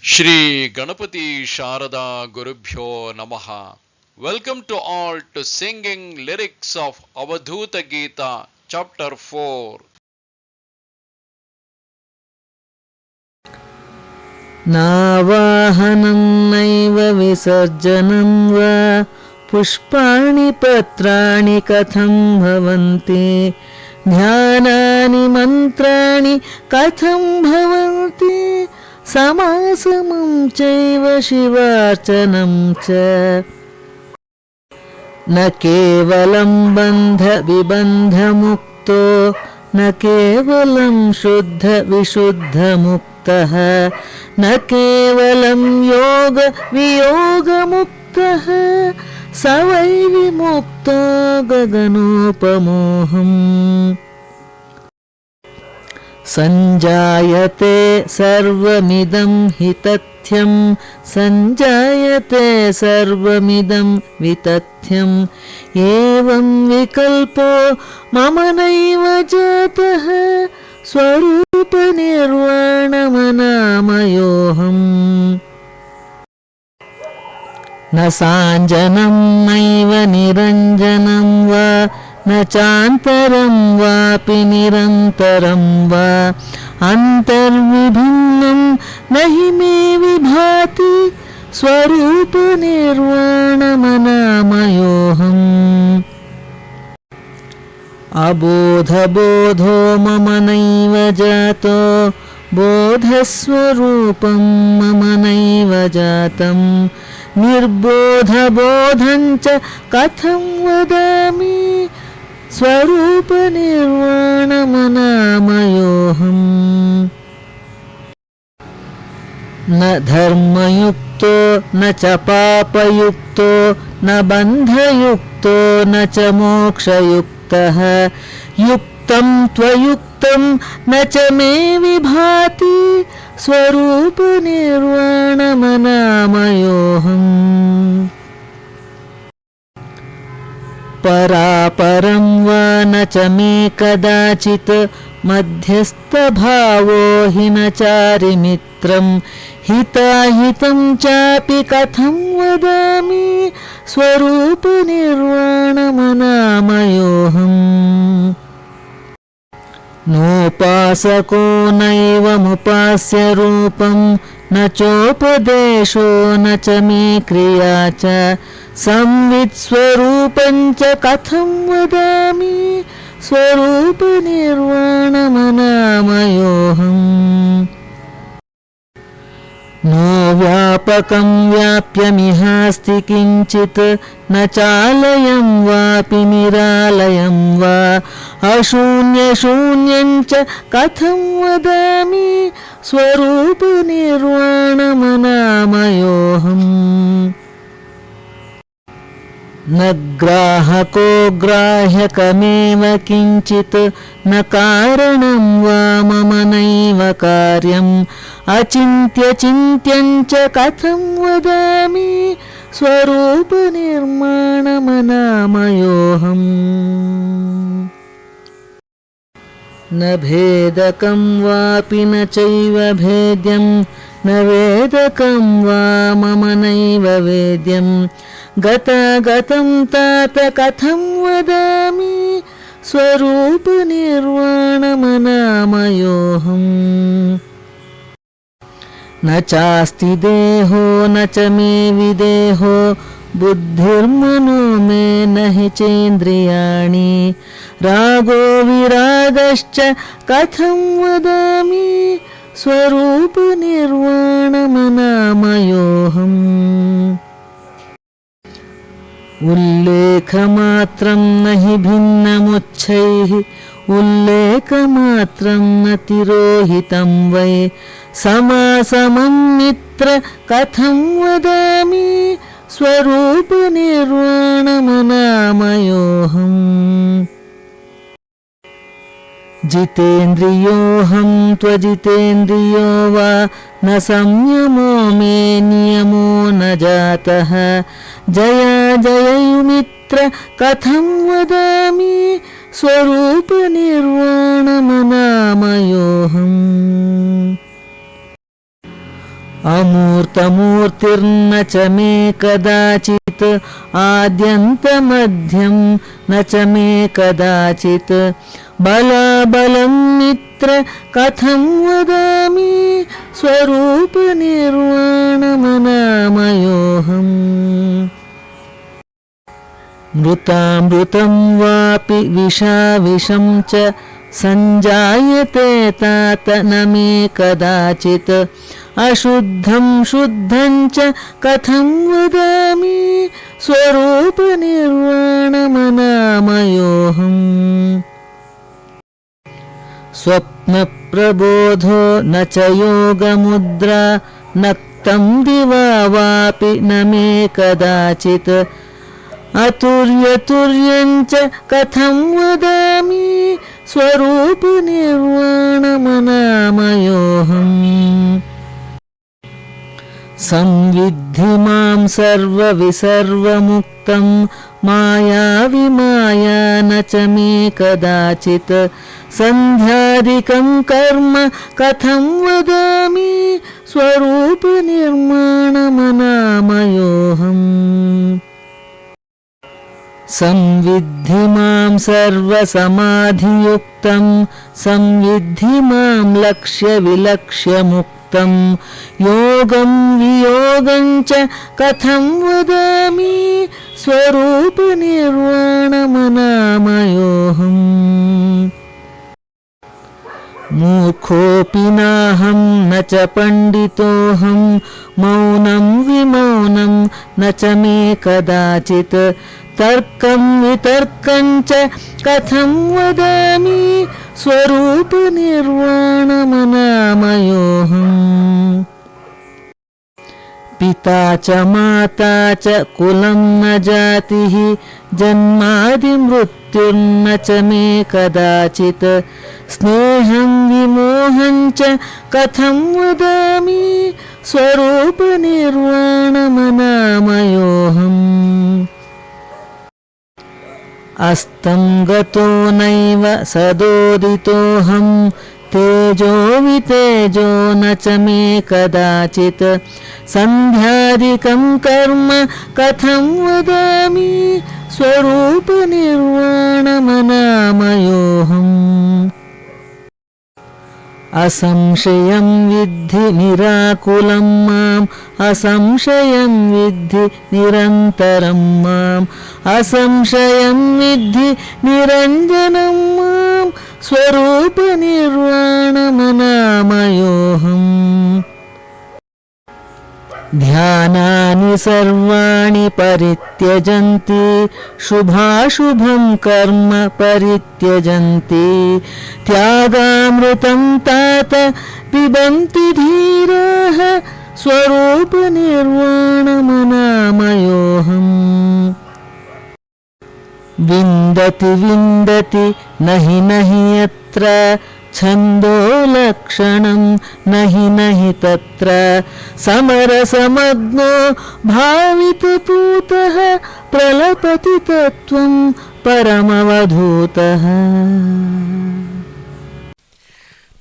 Shri Ganapati Sharada Gurubhyo Namaha. Welcome to all to singing lyrics of Avadhuta Gita, chapter 4. नावाहनं नैव विसर्जनं वा पुष्पाणि पत्राणि कथं भवन्ति ध्यानानि मन्त्राणि कथं भवन्ति समासमं चैव शिवार्चनं च न केवलं बन्धविबन्धमुक्तो न केवलं शुद्धविशुद्धमुक्तः न केवलं योगवियोगमुक्तः स वै विमुक्तो गगनोपमोऽहम् संजायते सर्वमिदं हि तथ्यं संजायते सर्वमिदं वितथ्यम् एवं विकल्पो मम नैव जातः स्वरूपनिर्वाणमनामयोऽहम् न साञ्जनं नैव निरञ्जनं वा न चान्तरं वापि निरन्तरं वा अन्तर्विभिन्नं न हि मे विभाति स्वरूपनिर्वाणमनामयोऽहम् अबोधबोधो मम नैव जातो बोधस्वरूपं मम नैव जातं निर्बोधबोधं च कथं वदामि स्वरूपनिर्वाणमनामयोऽहम् न धर्मयुक्तो न च पापयुक्तो न बन्धयुक्तो न च मोक्षयुक्तः युक्तं त्वयुक्तं न च मे विभाति स्वरूपनिर्वाणमनामयोऽहम् परापरं वा न च मे कदाचित् मध्यस्थभावो हि न चारिमित्रं हिताहितं चापि कथं वदामि स्वरूपनिर्वाणमनामयोऽहम् नोपासको नैवमुपास्य रूपं न चोपदेशो न च मे क्रिया च संवित्स्वरूपं च कथं वदामि स्वरूपनिर्वाणमनामयोऽहम् नो व्यापकं व्याप्यमिहास्ति किञ्चित् न चालयं वापि निरालयं वा अशून्यशून्यं च कथं वदामि स्वरूपनिर्वाणमनामयोऽहम् न ग्राहको ग्राह्यकमेव किञ्चित् न कारणं वा मम नैव कार्यम् अचिन्त्यचिन्त्यं च कथं वदामि स्वरूपनिर्माणमनामयोऽहम् न भेदकं वापि न चैव भेद्यं न वेदकं वा मम नैव वेद्यं गतागतं तात कथं वदामि स्वरूपनिर्वाणमनामयोऽहम् न चास्ति देहो न च मे विदेहो बुद्धिर्मनो मे न हि चेन्द्रियाणि रागो विरागश्च कथं वदामि स्वरूपनिर्वाणमनामयोऽहम् उल्लेखमात्रं न हि भिन्नमुच्छैः उल्लेखमात्रं न तिरोहितं वै समासमं मित्र कथं वदामि स्वरूपनिर्वाणमनामयोऽहम् जितेन्द्रियोऽहं त्वजितेन्द्रियो वा न संयमो मे नियमो न जातः जयाजययुमित्र कथं वदामि स्वरूपनिर्वाणमनामयोऽहम् अमूर्तमूर्तिर्न च मे कदाचित् आद्यन्तमध्यं न च मे कदाचित् बलाबलं मित्र कथं वदामि स्वरूपनिर्वाणमनामयोऽहम् मृतामृतं वापि विषाविषं च सञ्जायते तात न मे कदाचित् अशुद्धं शुद्धं च कथं वदामि स्वरूपनिर्वाणमनामयोऽहम् स्वप्नप्रबोधो न च योगमुद्रा नक्तं दिवा वापि न मे कदाचित् अतुर्यतुर्यं च कथं वदामि स्वरूपनिर्वाणमनामयोऽहम् संविद्धि मां सर्वविसर्वमुक्तं मायाविमाया न च मे कदाचित् सन्ध्यादिकं कर्म कथं वदामि स्वरूपनिर्माणमनामयोऽहम् संविद्धि मां सर्वसमाधियुक्तं संविद्धि मां लक्ष्यविलक्ष्यमुक्तं योगं वियोगं च कथं वदामि स्वरूपनिर्वाणमनामयोऽहम् मूर्खोऽपि नाहं न च पण्डितोऽहं मौनं विमौनं न च मे कदाचित् तर्कं वितर्कं च कथं वदामि स्वरूपनिर्वाणमनामयोऽहम् पिता च माता च कुलं न जातिः जन्मादिमृत्युर्न च मे कदाचित् स्नेहं विमोहं च कथं वदामि स्वरूपनिर्वाणमनामयोऽहम् अस्तं गतो नैव सदोदितोऽहं तेजो वितेजो न च मे कदाचित् सन्ध्यादिकं कर्म कथं वदामि स्वरूपनिर्वाणमनामयोऽहम् असंशयं विद्धि निराकुलं माम् असंशयं विद्धि निरन्तरं माम् असंशयं विद्धि निरञ्जनं मां स्वरूपनिर्वाणमनामयोऽहम् ध्यानानि सर्वाणि परित्यजन्ति शुभाशुभं कर्म परित्यजन्ति त्यागामृतं तात पिबन्ति धीराः स्वरूपनिर्वाणमनामयोऽहम् विन्दति विन्दति नहि नहि यत्र छन्दो लक्षणं नहि नहि तत्र समरसमग्नो भावितपूतः प्रलपति तत्त्वं परमवधूतः।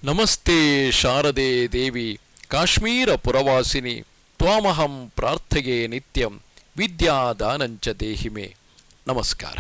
ನಮಸ್ತೆ ಶಾರದೆ ದೇವಿ ಕಾಶ್ಮೀರ ಪುರವಾಸಿನಿ ತ್ವಾಮಹಂ ಪ್ರಾರ್ಥಯೇ ನಿತ್ಯಂ ವಿದ್ಯಾದಾನಂಚ ದೇಹಿ ಮೇ. ನಮಸ್ಕಾರ.